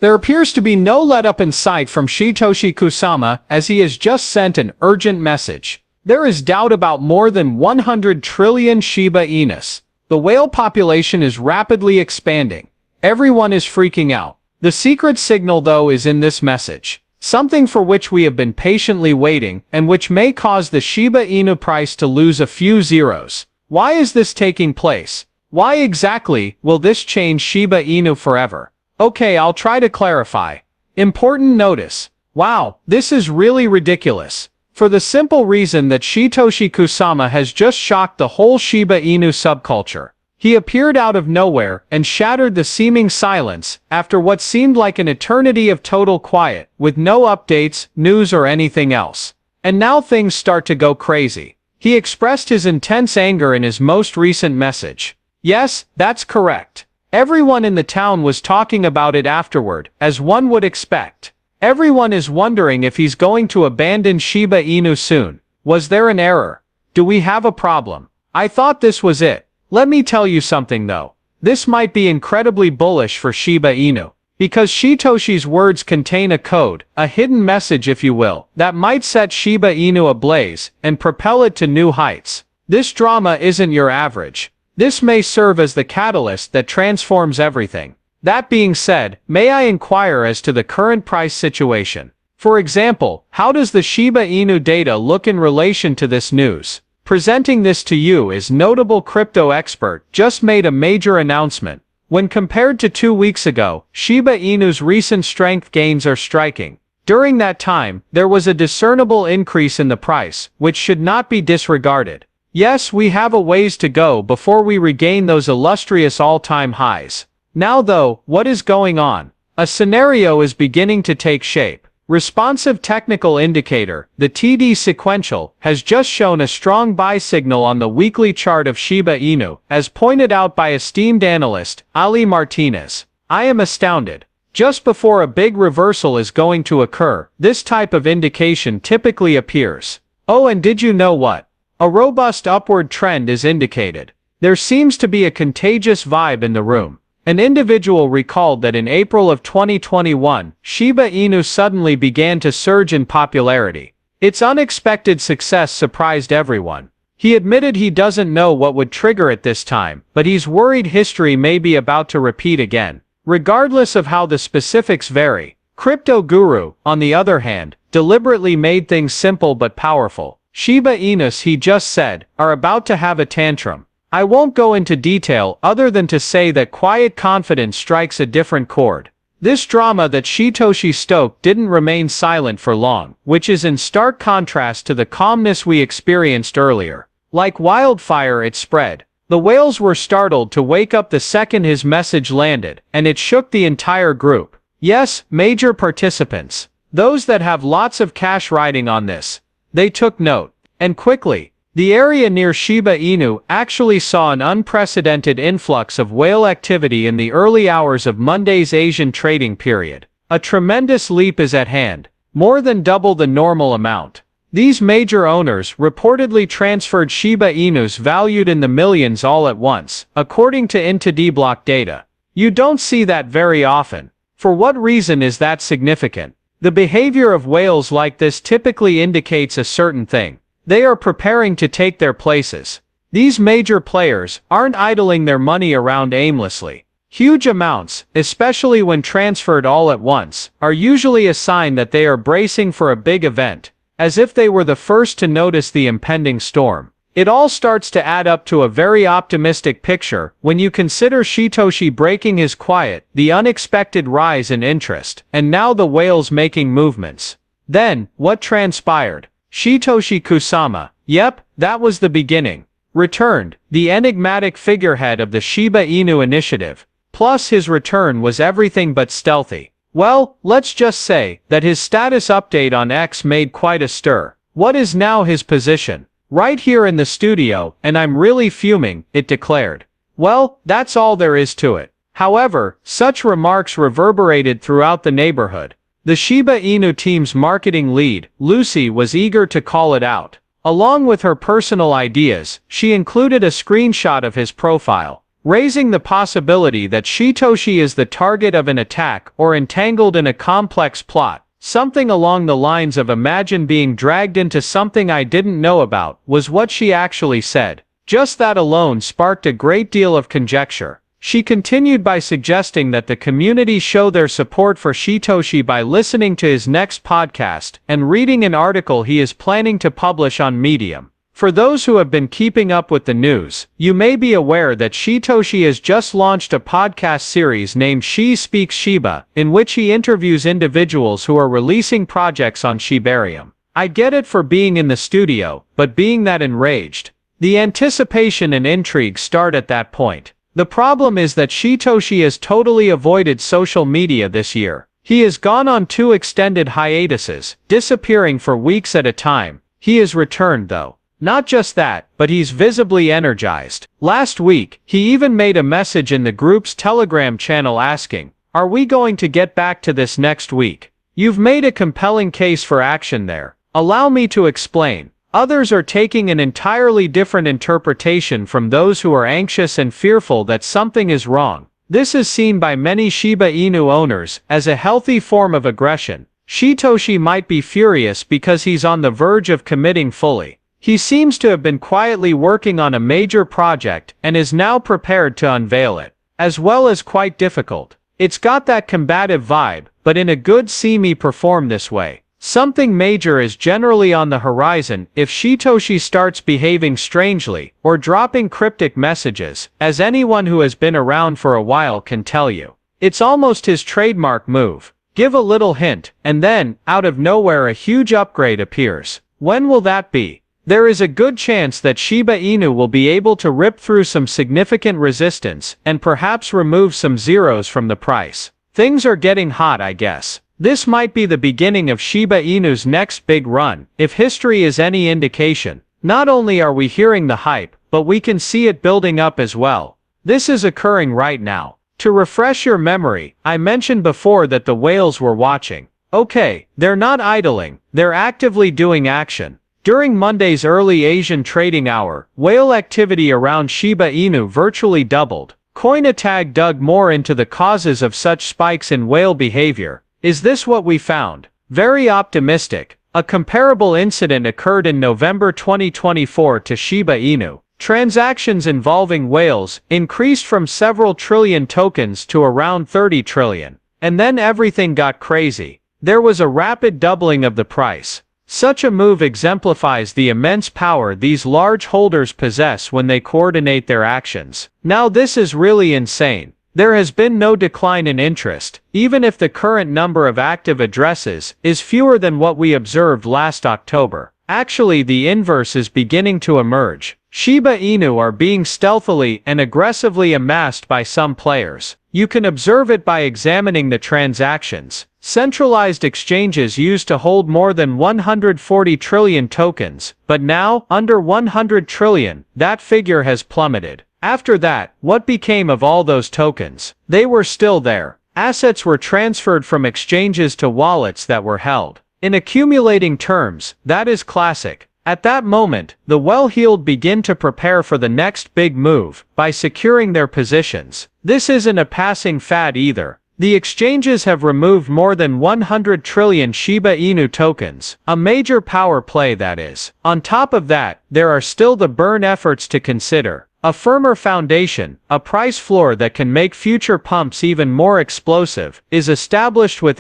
There appears to be no let-up in sight from Shitoshi Kusama, as he has just sent an urgent message. There is doubt about more than 100 trillion Shiba Inus. The whale population is rapidly expanding. Everyone is freaking out. The secret signal, though, is in this message. Something for which we have been patiently waiting, and which may cause the Shiba Inu price to lose a few zeros. Why is this taking place? Why exactly will this change Shiba Inu forever? Okay, I'll try to clarify. Important notice. Wow, this is really ridiculous. For the simple reason that Shitoshi Kusama has just shocked the whole Shiba Inu subculture. He appeared out of nowhere and shattered the seeming silence after what seemed like an eternity of total quiet, with no updates, news or anything else. And now things start to go crazy. He expressed his intense anger in his most recent message. Yes, that's correct. Everyone in the town was talking about it afterward, as one would expect. Everyone is wondering if he's going to abandon Shiba Inu soon. Was there an error? Do we have a problem? I thought this was it. Let me tell you something though. This might be incredibly bullish for Shiba Inu. Because Shitoshi's words contain a code, a hidden message if you will, that might set Shiba Inu ablaze and propel it to new heights. This drama isn't your average. This may serve as the catalyst that transforms everything. That being said, may I inquire as to the current price situation? For example, how does the Shiba Inu data look in relation to this news? Presenting this to you is notable crypto expert just made a major announcement. When compared to 2 weeks ago, Shiba Inu's recent strength gains are striking. During that time, there was a discernible increase in the price, which should not be disregarded. Yes, we have a ways to go before we regain those illustrious all-time highs. Now though, what is going on? A scenario is beginning to take shape. Responsive technical indicator, the TD sequential, has just shown a strong buy signal on the weekly chart of Shiba Inu, as pointed out by esteemed analyst, Ali Martinez. I am astounded. Just before a big reversal is going to occur, this type of indication typically appears. Oh, and did you know what? A robust upward trend is indicated. There seems to be a contagious vibe in the room. An individual recalled that in April of 2021, Shiba Inu suddenly began to surge in popularity. Its unexpected success surprised everyone. He admitted he doesn't know what would trigger it this time, but he's worried history may be about to repeat again. Regardless of how the specifics vary, Crypto Guru, on the other hand, deliberately made things simple but powerful. Shiba Inus, he just said, are about to have a tantrum. I won't go into detail other than to say that quiet confidence strikes a different chord. This drama that Shitoshi stoked didn't remain silent for long, which is in stark contrast to the calmness we experienced earlier. Like wildfire it spread. The whales were startled to wake up the second his message landed, and it shook the entire group. Yes, major participants. Those that have lots of cash riding on this. They took note. And quickly. The area near Shiba Inu actually saw an unprecedented influx of whale activity in the early hours of Monday's Asian trading period. A tremendous leap is at hand, more than double the normal amount. These major owners reportedly transferred Shiba Inus valued in the millions all at once, according to IntoDBlock data. You don't see that very often. For what reason is that significant? The behavior of whales like this typically indicates a certain thing. They are preparing to take their places. These major players aren't idling their money around aimlessly. Huge amounts, especially when transferred all at once, are usually a sign that they are bracing for a big event, as if they were the first to notice the impending storm. It all starts to add up to a very optimistic picture when you consider Shitoshi breaking his quiet, the unexpected rise in interest, and now the whales making movements. Then, what transpired? Shitoshi Kusama, yep, that was the beginning, returned, the enigmatic figurehead of the Shiba Inu initiative. Plus his return was everything but stealthy. Well, let's just say that his status update on X made quite a stir. What is now his position? Right here in the studio, and I'm really fuming, it declared. Well, that's all there is to it. However, such remarks reverberated throughout the neighborhood. The Shiba Inu team's marketing lead, Lucy, was eager to call it out. Along with her personal ideas, she included a screenshot of his profile. raising the possibility that Shitoshi is the target of an attack or entangled in a complex plot. Something along the lines of "imagine being dragged into something I didn't know about," was what she actually said. Just that alone sparked a great deal of conjecture. She continued by suggesting that the community show their support for Shitoshi by listening to his next podcast and reading an article he is planning to publish on Medium. For those who have been keeping up with the news, you may be aware that Shitoshi has just launched a podcast series named She Speaks Shiba, in which he interviews individuals who are releasing projects on Shibarium. I get it for being in the studio, but being that enraged. The anticipation and intrigue start at that point. The problem is that Shitoshi has totally avoided social media this year. He has gone on 2 extended hiatuses, disappearing for weeks at a time. He has returned though. Not just that, but he's visibly energized. Last week, he even made a message in the group's Telegram channel asking, "Are we going to get back to this next week?" You've made a compelling case for action there. Allow me to explain. Others are taking an entirely different interpretation from those who are anxious and fearful that something is wrong. This is seen by many Shiba Inu owners as a healthy form of aggression. Shitoshi might be furious because he's on the verge of committing fully. He seems to have been quietly working on a major project and is now prepared to unveil it. As well as quite difficult. It's got that combative vibe, but in a good see me perform this way. Something major is generally on the horizon if Shitoshi starts behaving strangely or dropping cryptic messages, as anyone who has been around for a while can tell you. It's almost his trademark move. Give a little hint, and then, out of nowhere a huge upgrade appears. When will that be? There is a good chance that Shiba Inu will be able to rip through some significant resistance and perhaps remove some zeros from the price. Things are getting hot, I guess. This might be the beginning of Shiba Inu's next big run, if history is any indication. Not only are we hearing the hype, but we can see it building up as well. This is occurring right now. To refresh your memory, I mentioned before that the whales were watching. Okay, they're not idling, they're actively doing action. During Monday's early Asian trading hour, whale activity around Shiba Inu virtually doubled. Coinatag dug more into the causes of such spikes in whale behavior. Is this what we found? Very optimistic. A comparable incident occurred in November 2024 to Shiba Inu. Transactions involving whales increased from several trillion tokens to around 30 trillion. And then everything got crazy. There was a rapid doubling of the price. Such a move exemplifies the immense power these large holders possess when they coordinate their actions. Now this is really insane. There has been no decline in interest, even if the current number of active addresses is fewer than what we observed last October. Actually, the inverse is beginning to emerge. Shiba Inu are being stealthily and aggressively amassed by some players. You can observe it by examining the transactions. Centralized exchanges used to hold more than 140 trillion tokens, but now, under 100 trillion, that figure has plummeted. After that, what became of all those tokens? They were still there. Assets were transferred from exchanges to wallets that were held. In accumulating terms, that is classic. At that moment, the well-heeled begin to prepare for the next big move by securing their positions. This isn't a passing fad either. The exchanges have removed more than 100 trillion Shiba Inu tokens, a major power play that is. On top of that, there are still the burn efforts to consider. A firmer foundation, a price floor that can make future pumps even more explosive, is established with